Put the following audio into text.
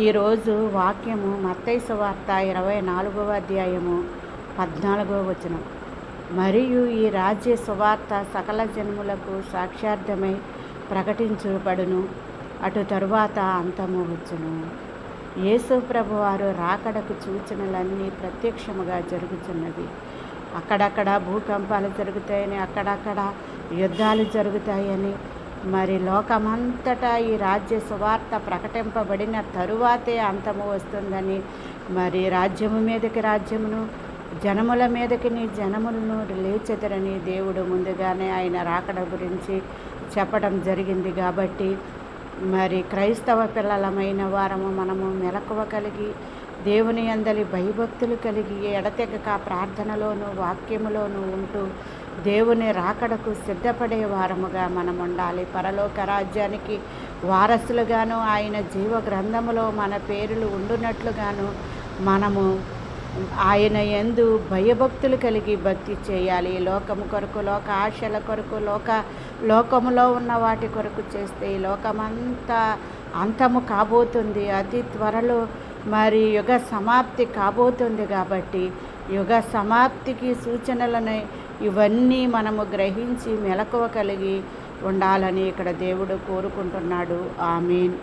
ఈరోజు వాక్యము మత్తయి సువార్త 24వ అధ్యాయము 14వ వచనం. మరియు ఈ రాజ్య సువార్త సకల జనములకు సాక్ష్యార్థమై ప్రకటించబడును, అటు తరువాత అంతము వచ్చును. యేసు ప్రభువారు రాకడకు సూచనలన్నీ ప్రత్యక్షముగా జరుగుతున్నవి. అక్కడక్కడ భూకంపాలు జరుగుతాయని, అక్కడక్కడ యుద్ధాలు జరుగుతాయని, మరి లోకమంతటా ఈ రాజ్య సువార్త ప్రకటింపబడిన తరువాతే అంతము వస్తుందని, మరి రాజ్యము మీదకి రాజ్యమును, జనముల మీదకి జనములను లేచెదరని దేవుడు ముందుగానే ఆయన రాకడ గురించి చెప్పడం జరిగింది. కాబట్టి మరి క్రైస్తవ పిల్లలమైన వారము మనము మెలకువ కలిగి, దేవుని యందలి భయభక్తులు కలిగి, ఎడతెగక ప్రార్థనలోను వాక్యములోను ఉంటూ దేవుని రాకడకు సిద్ధపడే వారముగా మనం ఉండాలి. పరలోక రాజ్యానికి వారసులుగాను, ఆయన జీవ గ్రంథములో మన పేర్లు ఉండునట్లుగాను మనము ఆయన యందు భయభక్తులు కలిగి భక్తి చేయాలి. లోకము కొరకు, లోక ఆశల కొరకు, లోకములో ఉన్న వాటి కొరకు చేస్తే ఈ లోకమంతా అంతము కాబోతుంది. అతి త్వరలో మరి యుగ సమాప్తి కాబోతుంది. కాబట్టి యుగ సమాప్తికి సూచనలను ఇవన్నీ మనము గ్రహించి మెలకువ కలిగి ఉండాలని ఇక్కడ దేవుడు కోరుకుంటున్నాడు. ఆమేన్.